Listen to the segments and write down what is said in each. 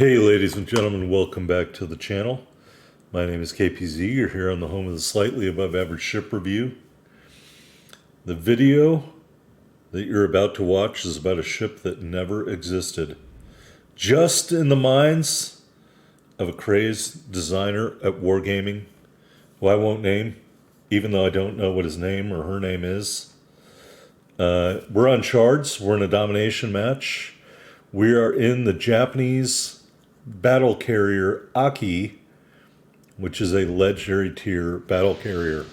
Hey ladies and gentlemen, welcome back to the channel. My name is KPZ. You're here on the home of the Slightly Above Average Ship Review. The video that you're about to watch is about a ship that never existed. Just in the minds of a crazed designer at Wargaming, who I won't name, even though I don't know what his name or her name is. We're on shards. We're in a domination match. We are in the Japanese Battlecarrier Aki, which is a legendary tier battle carrier.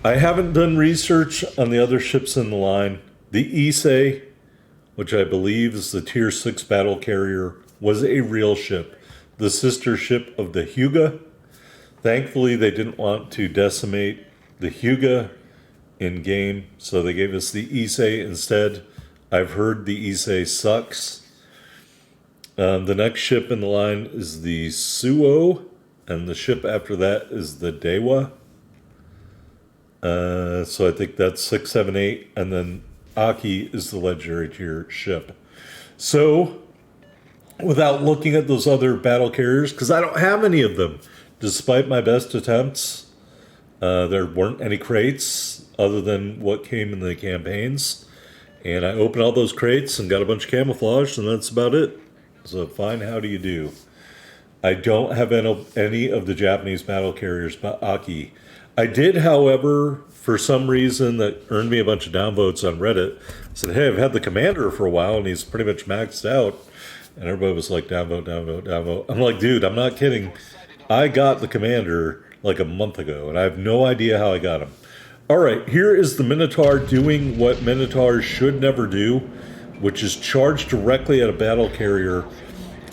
I haven't done research on the other ships in the line. The Issei, which I believe is the tier 6 battle carrier, was a real ship, the sister ship of the Hyuga. Thankfully, they didn't want to decimate the Hyuga in game, so they gave us the Issei instead. I've heard the Issei sucks. The next ship in the line is the Suo, and the ship after that is the Dewa. So I think that's 6, 7, 8, and then Aki is the legendary tier ship. So, without looking at those other battle carriers, because I don't have any of them, despite my best attempts, there weren't any crates other than what came in the campaigns. And I opened all those crates and got a bunch of camouflage, and that's about it. So fine, how do you do? I don't have any of the Japanese battle carriers, but Aki. I did, however, for some reason that earned me a bunch of downvotes on Reddit, said, hey, I've had the commander for a while, and he's pretty much maxed out. And everybody was like, downvote, downvote, downvote. I'm like, dude, I'm not kidding. I got the commander like a month ago, and I have no idea how I got him. All right, here is the Minotaur doing what Minotaurs should never do, which is charge directly at a battle carrier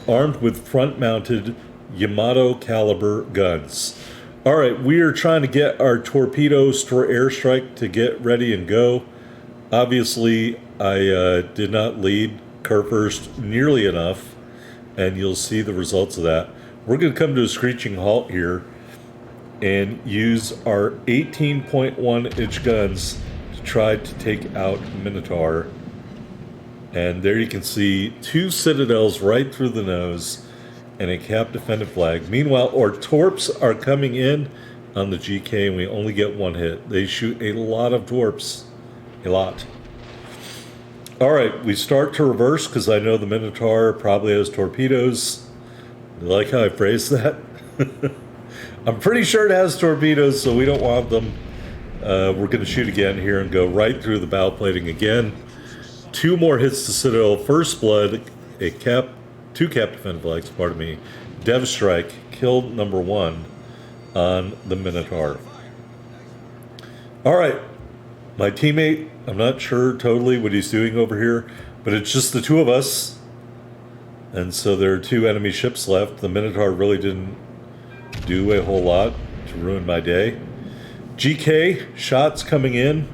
armed with front-mounted Yamato caliber guns. All right, we are trying to get our torpedoes for airstrike to get ready and go. Obviously, I did not lead Kerfurst nearly enough, and you'll see the results of that. We're going to come to a screeching halt here and use our 18.1-inch guns to try to take out Minotaur. And there you can see 2 citadels right through the nose and a cap defended flag. Meanwhile, our torps are coming in on the GK and we only get 1 hit. They shoot a lot of torps. A lot. All right, we start to reverse because I know the Minotaur probably has torpedoes. You like how I phrased that? I'm pretty sure it has torpedoes, so we don't want them. We're going to shoot again here and go right through the bow plating again. 2 more hits to Citadel. First blood, 2 cap defensive flags, pardon me. Dev strike, killed number 1 on the Minotaur. All right, my teammate, I'm not sure totally what he's doing over here, but it's just the 2 of us. And so there are 2 enemy ships left. The Minotaur really didn't do a whole lot to ruin my day. GK, shots coming in.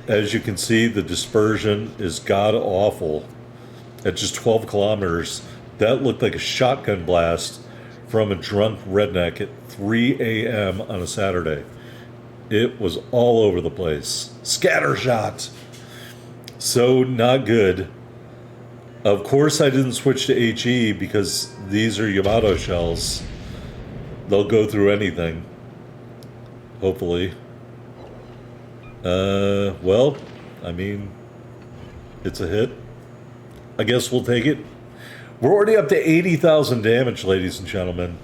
As you can see, the dispersion is god-awful. At just 12 kilometers, that looked like a shotgun blast from a drunk redneck at 3 a.m. on a Saturday. It was all over the place. Scattershot! So not good. Of course I didn't switch to HE because these are Yamato shells. They'll go through anything. Hopefully. Well, I mean, it's a hit. I guess we'll take it. We're already up to 80,000 damage, ladies and gentlemen.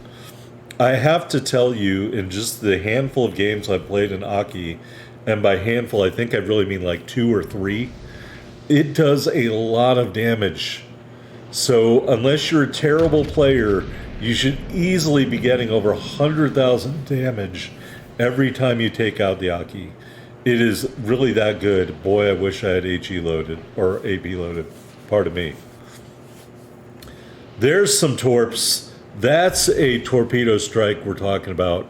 I have to tell you, in just the handful of games I've played in Aki, and by handful, I think I really mean like 2 or 3, it does a lot of damage. So, unless you're a terrible player, you should easily be getting over 100,000 damage every time you take out the Aki. It is really that good. Boy, I wish I had HE loaded, or AP loaded. Pardon me. There's some torps. That's a torpedo strike we're talking about.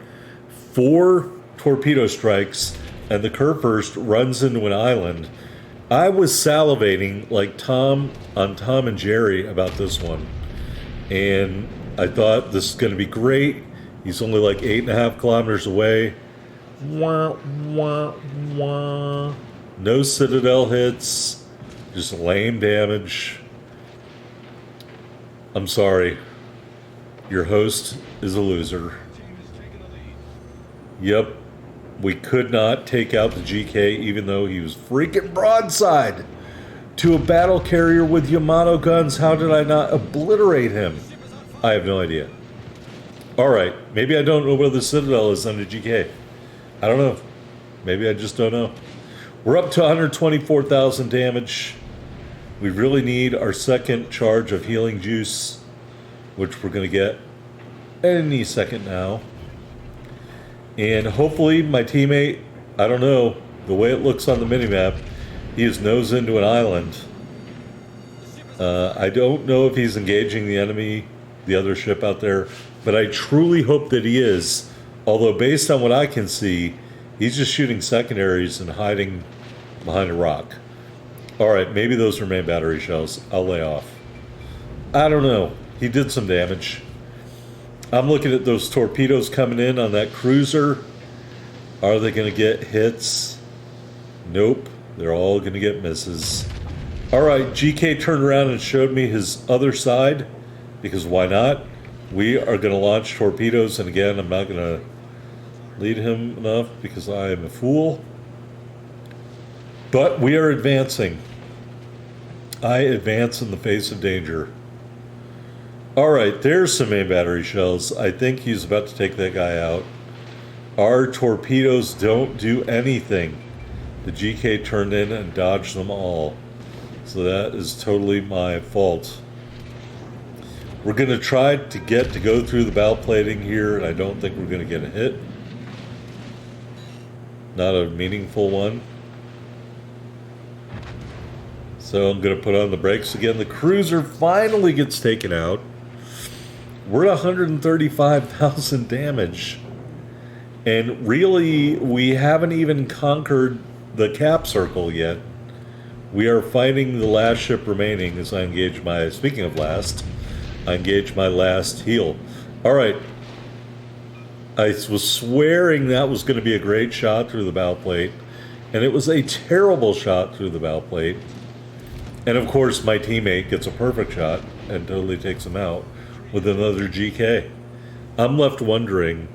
4 torpedo strikes, and the Kerfurst runs into an island. I was salivating like Tom on Tom and Jerry about this one. And I thought this is going to be great. He's only like 8.5 kilometers away. Wah, wah, wah. No Citadel hits, just lame damage. I'm sorry. Your host is a loser. Yep. We could not take out the GK even though he was freaking broadside to a battle carrier with Yamato guns. How did I not obliterate him? I have no idea. Alright, maybe I don't know where the Citadel is under GK. I don't know. Maybe I just don't know. We're up to 124,000 damage. We really need our second charge of healing juice, which we're going to get any second now. And hopefully my teammate, I don't know, the way it looks on the minimap, he is nose into an island. I don't know if he's engaging the enemy, the other ship out there, but I truly hope that he is. Although based on what I can see, he's just shooting secondaries and hiding behind a rock. Alright, maybe those are main battery shells. I'll lay off. I don't know. He did some damage. I'm looking at those torpedoes coming in on that cruiser. Are they going to get hits? Nope. They're all going to get misses. Alright, GK turned around and showed me his other side. Because why not? We are going to launch torpedoes. And again, I'm not going to lead him enough because I am a fool. But we are advancing. I advance in the face of danger. Alright, there's some main battery shells. I think he's about to take that guy out. Our torpedoes don't do anything. The GK turned in and dodged them all. So that is totally my fault. We're going to try to go through the bow plating here, and I don't think we're going to get a hit. Not a meaningful one. So I'm going to put on the brakes again. The cruiser finally gets taken out. We're at 135,000 damage. And really, we haven't even conquered the cap circle yet. We are fighting the last ship remaining as I engage my, speaking of last, I engage my last heal. Alright. I was swearing that was going to be a great shot through the bow plate. And it was a terrible shot through the bow plate. And of course, my teammate gets a perfect shot and totally takes him out with another GK. I'm left wondering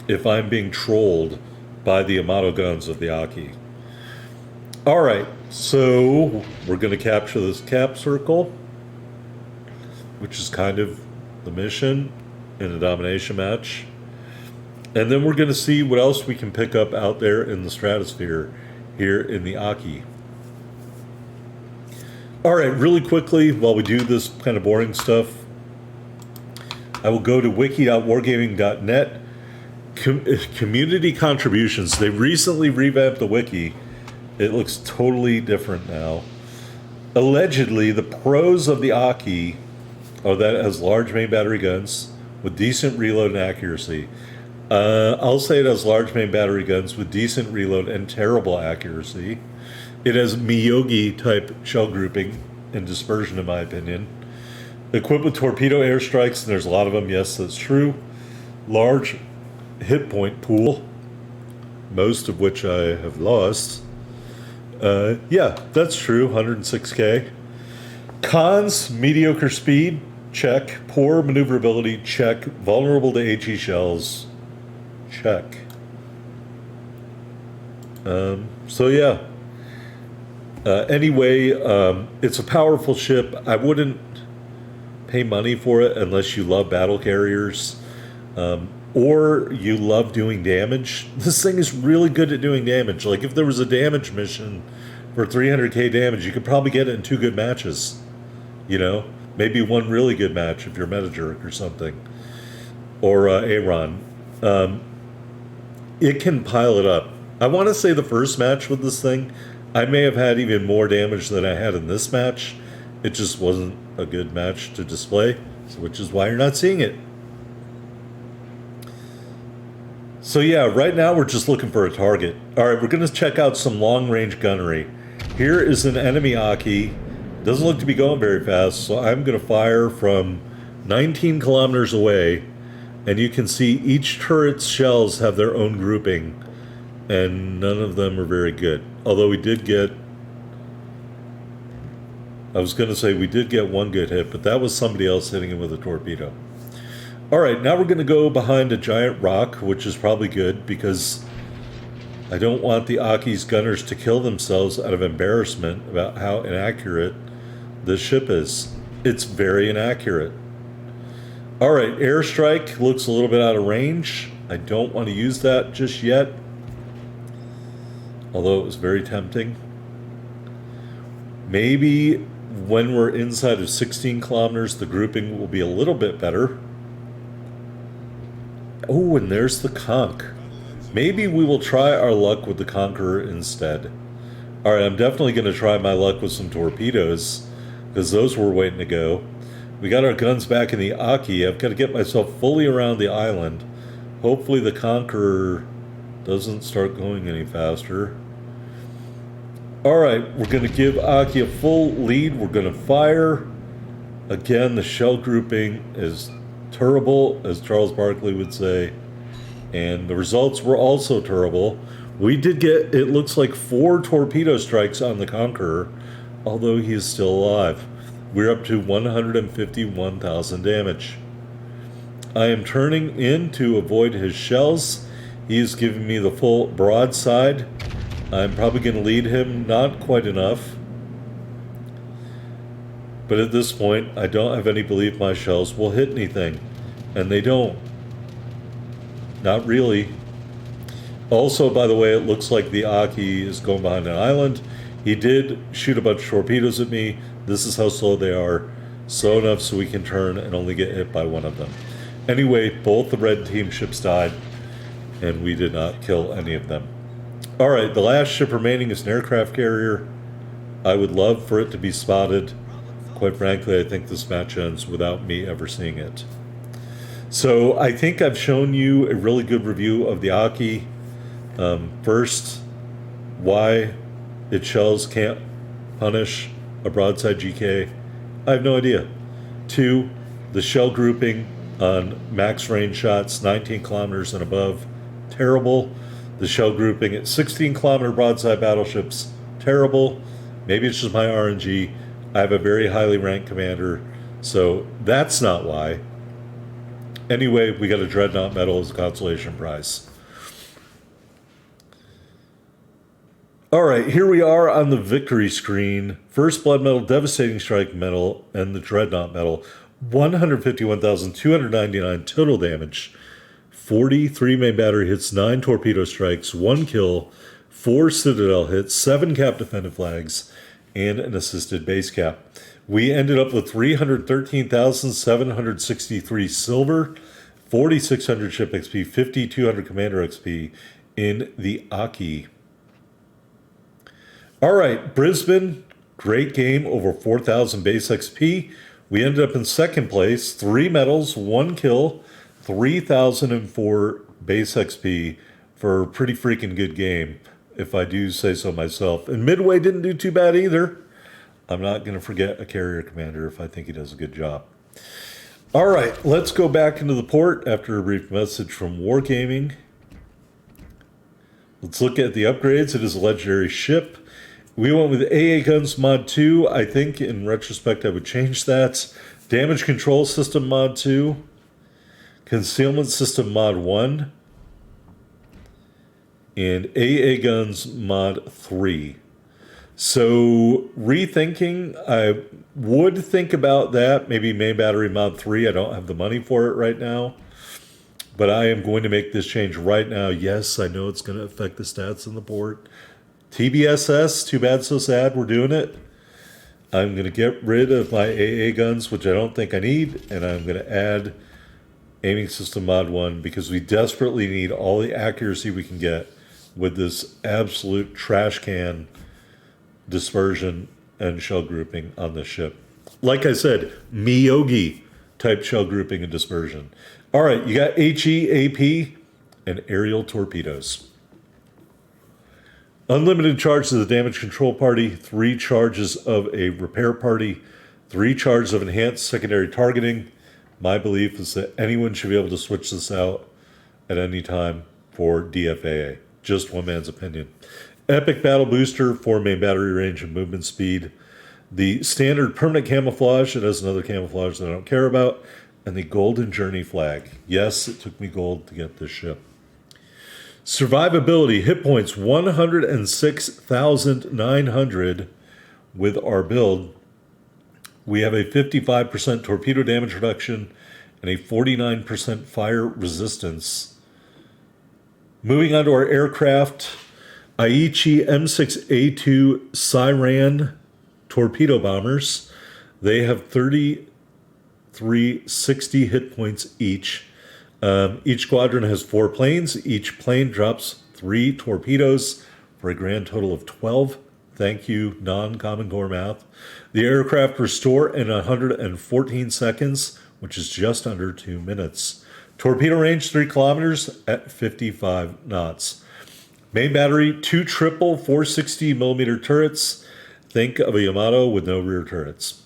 if I'm being trolled by the Yamato guns of the Aki. Alright, so we're going to capture this cap circle, which is kind of the mission in a domination match. And then we're going to see what else we can pick up out there in the stratosphere here in the Aki. Alright, really quickly, while we do this kind of boring stuff, I will go to wiki.wargaming.net. Community contributions. They recently revamped the wiki. It looks totally different now. Allegedly, the pros of the Aki are that it has large main battery guns with decent reload and accuracy. I'll say it has large main battery guns with decent reload and terrible accuracy. It has Miyogi type shell grouping and dispersion, in my opinion. Equipped with torpedo airstrikes, and there's a lot of them, yes, that's true. Large hit point pool, most of which I have lost. Yeah, that's true, 106k. Cons, mediocre speed, check. Poor maneuverability, check. Vulnerable to HE shells, check. So yeah. Anyway, it's a powerful ship. I wouldn't pay money for it unless you love battle carriers or you love doing damage. This thing is really good at doing damage. Like if there was a damage mission for 300k damage, you could probably get it in 2 good matches. You know, maybe 1 really good match if you're Metajerk or something, or Aaron. It can pile it up. I want to say the first match with this thing, I may have had even more damage than I had in this match. It just wasn't a good match to display, which is why you're not seeing it. So yeah, right now we're just looking for a target. Alright, we're going to check out some long-range gunnery. Here is an enemy Aki. Doesn't look to be going very fast, so I'm going to fire from 19 kilometers away, and you can see each turret's shells have their own grouping, and none of them are very good. Although we did get I was going to say we did get one good hit, but that was somebody else hitting him with a torpedo. All right, now we're going to go behind a giant rock, which is probably good because I don't want the Aki's gunners to kill themselves out of embarrassment about how inaccurate this ship is. It's very inaccurate. All right, airstrike looks a little bit out of range. I don't want to use that just yet, although it was very tempting. Maybe when we're inside of 16 kilometers, the grouping will be a little bit better. Oh, and there's the Conch. Maybe we will try our luck with the Conqueror instead. All right, I'm definitely going to try my luck with some torpedoes because those were waiting to go. We got our guns back in the Aki. I've got to get myself fully around the island. Hopefully the Conqueror doesn't start going any faster. All right, we're going to give Aki a full lead. We're going to fire. Again, the shell grouping is terrible, as Charles Barkley would say. And the results were also terrible. We did get, it looks like 4 torpedo strikes on the Conqueror, although he is still alive. We're up to 151,000 damage. I am turning in to avoid his shells. He is giving me the full broadside. I'm probably going to lead him, not quite enough. But at this point, I don't have any belief my shells will hit anything. And they don't. Not really. Also, by the way, it looks like the Aki is going behind an island. He did shoot a bunch of torpedoes at me. This is how slow they are. Slow enough so we can turn and only get hit by one of them. Anyway, both the red team ships died, and we did not kill any of them. All right, the last ship remaining is an aircraft carrier. I would love for it to be spotted. Quite frankly, I think this match ends without me ever seeing it. So I think I've shown you a really good review of the Aki. First, why its shells can't punish a broadside GK. I have no idea. 2, the shell grouping on max range shots, 19 kilometers and above, terrible. The shell grouping at 16 kilometer broadside battleships, terrible. Maybe it's just my RNG. I have a very highly ranked commander, so that's not why. Anyway, we got a Dreadnought medal as a consolation prize. All right, here we are on the victory screen. First Blood Medal, Devastating Strike Medal, and the Dreadnought Medal. 151,299 total damage. 43 main battery hits, 9 torpedo strikes, 1 kill, 4 Citadel hits, 7 cap defended flags, and an assisted base cap. We ended up with 313,763 silver, 4,600 ship XP, 5,200 commander XP in the Aki. All right, Brisbane, great game, over 4,000 base XP. We ended up in second place, 3 medals, 1 kill, 3,004 base XP for a pretty freaking good game, if I do say so myself. And Midway didn't do too bad either. I'm not going to forget a carrier commander if I think he does a good job. All right, let's go back into the port after a brief message from Wargaming. Let's look at the upgrades. It is a legendary ship. We went with AA Guns Mod 2. I think in retrospect I would change that. Damage Control System Mod 2. Concealment System Mod 1. And AA Guns Mod 3. So rethinking, I would think about that. Maybe Main Battery Mod 3. I don't have the money for it right now. But I am going to make this change right now. Yes, I know it's going to affect the stats in the port. TBSS, too bad, so sad, we're doing it. I'm going to get rid of my AA guns, which I don't think I need, and I'm going to add Aiming System Mod 1 because we desperately need all the accuracy we can get with this absolute trash can dispersion and shell grouping on this ship. Like I said, Miyogi type shell grouping and dispersion. All right, you got HE, AP, and aerial torpedoes. Unlimited charges of the damage control party, 3 charges of a repair party, 3 charges of enhanced secondary targeting. My belief is that anyone should be able to switch this out at any time for DFAA. Just one man's opinion. Epic Battle Booster, 4 main battery range and movement speed. The standard permanent camouflage, it has another camouflage that I don't care about, and the golden journey flag. Yes, it took me gold to get this ship. Survivability, hit points 106,900 with our build. We have a 55% torpedo damage reduction and a 49% fire resistance. Moving on to our aircraft, Aichi M6A2 Siren torpedo bombers. They have 3,360 hit points each. Each squadron has 4 planes. Each plane drops 3 torpedoes for a grand total of 12. Thank you, non-Common Core math. The aircraft restore in 114 seconds, which is just under 2 minutes. Torpedo range 3 kilometers at 55 knots. Main battery, 2 triple 460 millimeter turrets. Think of a Yamato with no rear turrets.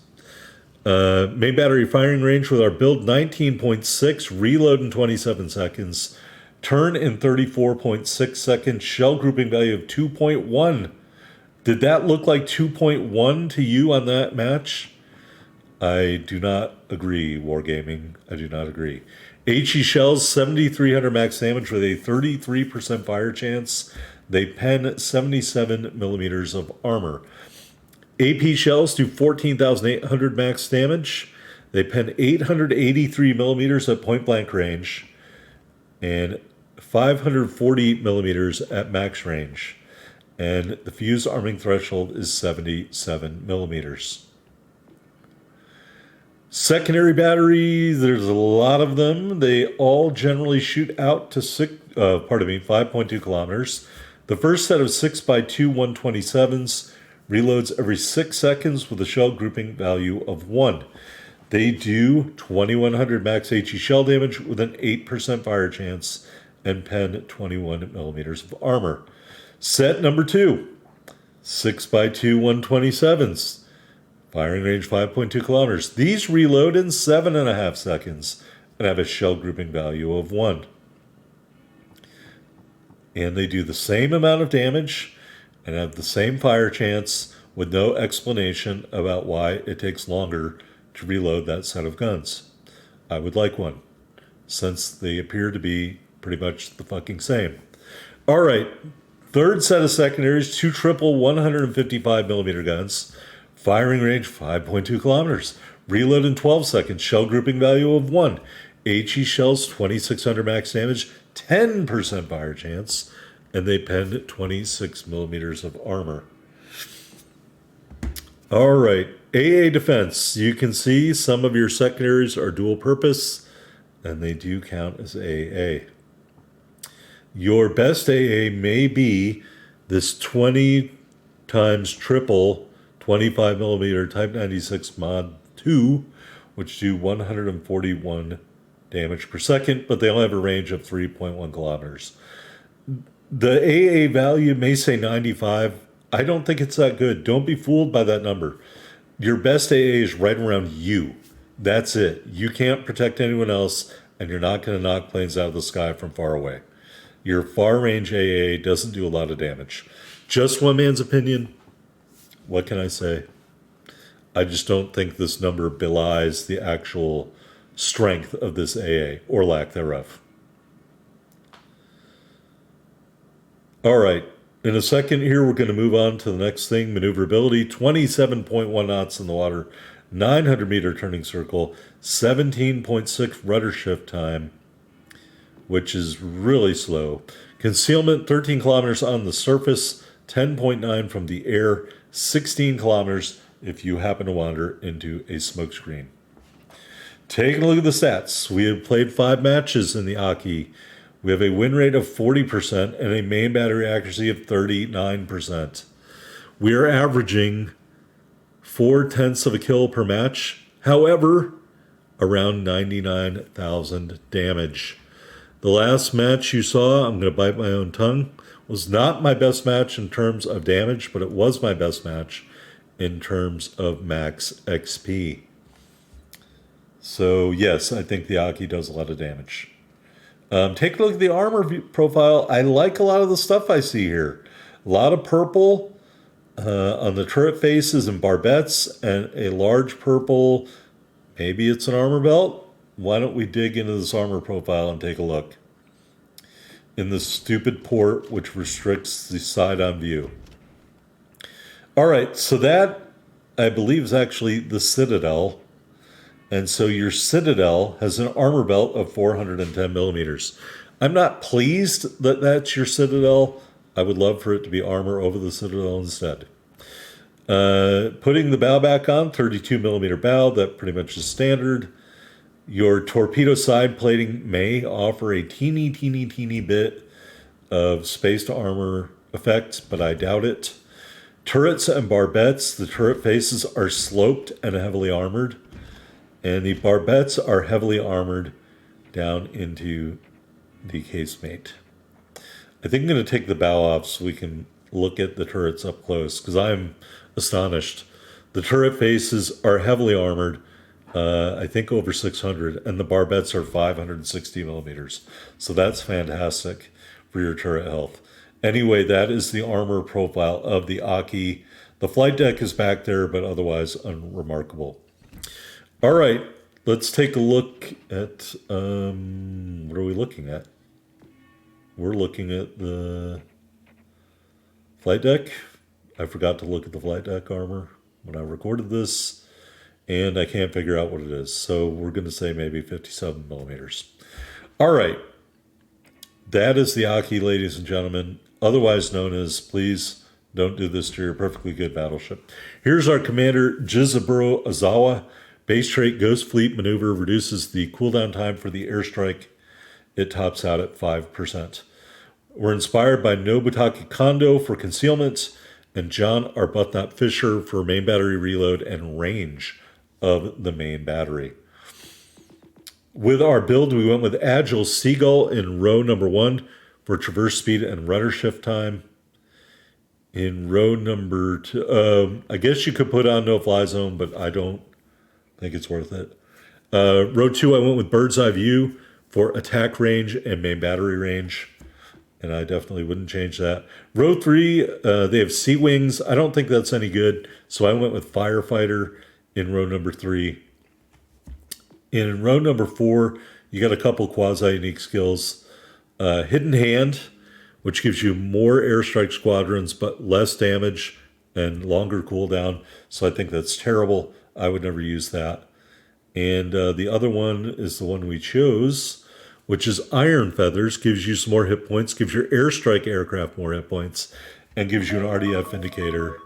Main battery firing range with our build 19.6, reload in 27 seconds, turn in 34.6 seconds, shell grouping value of 2.1. Did that look like 2.1 to you on that match? I do not agree, Wargaming. I do not agree. HE shells, 7,300 max damage with a 33% fire chance. They pen 77 millimeters of armor. AP shells do 14,800 max damage. They pen 883 millimeters at point blank range and 540 millimeters at max range. And the fuse arming threshold is 77 millimeters. Secondary battery, there's a lot of them. They all generally shoot out to 5.2 kilometers. The first set of 6x2 127s reloads every 6 seconds with a shell grouping value of 1. They do 2,100 max HE shell damage with an 8% fire chance and pen 21 millimeters of armor. Set number 2, 6x2 127s. Firing range 5.2 kilometers. These reload in 7.5 seconds and have a shell grouping value of 1. And they do the same amount of damage and have the same fire chance with no explanation about why it takes longer to reload that set of guns. I would like one, since they appear to be pretty much the fucking same. All right, third set of secondaries, 2 triple 155 millimeter guns, firing range 5.2 kilometers, reload in 12 seconds, shell grouping value of 1, HE shells 2,600 max damage, 10% fire chance, and they pen 26 millimeters of armor. All right, AA defense. You can see some of your secondaries are dual purpose, and they do count as AA. Your best AA may be this 20 times triple 25 millimeter Type 96 Mod 2, which do 141 damage per second, but they only have a range of 3.1 kilometers. The AA value may say 95. I don't think it's that good. Don't be fooled by that number. Your best AA is right around you. That's it. You can't protect anyone else, and you're not going to knock planes out of the sky from far away. Your far range AA doesn't do a lot of damage. Just one man's opinion. What can I say? I just don't think this number belies the actual strength of this AA, or lack thereof. All right, in a second here, we're going to move on to the next thing, maneuverability, 27.1 knots in the water, 900 meter turning circle, 17.6 rudder shift time, which is really slow. Concealment, 13 kilometers on the surface, 10.9 from the air, 16 kilometers if you happen to wander into a smokescreen. Taking a look at the stats. We have played 5 matches in the Aki. We have a win rate of 40% and a main battery accuracy of 39%. We are averaging 0.4 of a kill per match. However, around 99,000 damage. The last match you saw, I'm going to bite my own tongue, was not my best match in terms of damage, but it was my best match in terms of max XP. So yes, I think the Aki does a lot of damage. Take a look at the armor profile. I like a lot of the stuff I see here. A lot of purple, On the turret faces and barbettes, and a large purple, maybe it's an armor belt. Why don't we dig into this armor profile and take a look? In the stupid port, which restricts the side-on view. All right, so that, I believe, is actually the Citadel. And so your Citadel has an armor belt of 410 millimeters. I'm not pleased that that's your Citadel. I would love for it to be armor over the Citadel instead. Putting the bow back on, 32 millimeter bow, that pretty much is standard. Your torpedo side plating may offer a teeny bit of spaced armor effect, but I doubt it. Turrets and barbettes, the turret faces are sloped and heavily armored, and the barbettes are heavily armored down into the casemate. I think I'm going to take the bow off so we can look at the turrets up close, because I'm astonished. The turret faces are heavily armored, I think over 600, and the barbettes are 560 millimeters. So that's fantastic for your turret health. Anyway, that is the armor profile of the Aki. The flight deck is back there, but otherwise unremarkable. All right, let's take a look at, what are we looking at? We're looking at the flight deck. I forgot to look at the flight deck armor when I recorded this, and I can't figure out what it is. So we're going to say maybe 57 millimeters. All right. That is the Aki, ladies and gentlemen, otherwise known as, please don't do this to your perfectly good battleship. Here's our commander, Jizaburo Ozawa. Base trait Ghost Fleet maneuver reduces the cooldown time for the airstrike. It tops out at 5%. We're inspired by Nobutake Kondo for concealment and John Arbuthnot Fisher for main battery reload and range of the main battery. With our build, we went with Agile Seagull in row number 1 for traverse speed and rudder shift time. In row number 2, I guess you could put on no fly zone, but I don't think it's worth it. Row 2, I went with Bird's Eye View for attack range and main battery range, and I definitely wouldn't change that. Row 3, they have Sea Wings. I don't think that's any good, so I went with Firefighter in row number 3. In row number 4, you got a couple quasi-unique skills. Hidden Hand, which gives you more airstrike squadrons, but less damage and longer cooldown. So I think that's terrible. I would never use that. And the other one is the one we chose, which is Iron Feathers. Gives you some more hit points, gives your airstrike aircraft more hit points, and gives you an RDF indicator.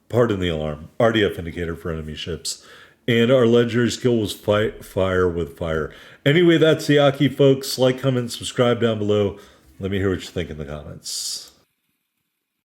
Pardon the alarm. RDF indicator for enemy ships. And our legendary skill was Fight Fire with Fire. Anyway, that's the Aki, folks. Like, comment, subscribe down below. Let me hear what you think in the comments.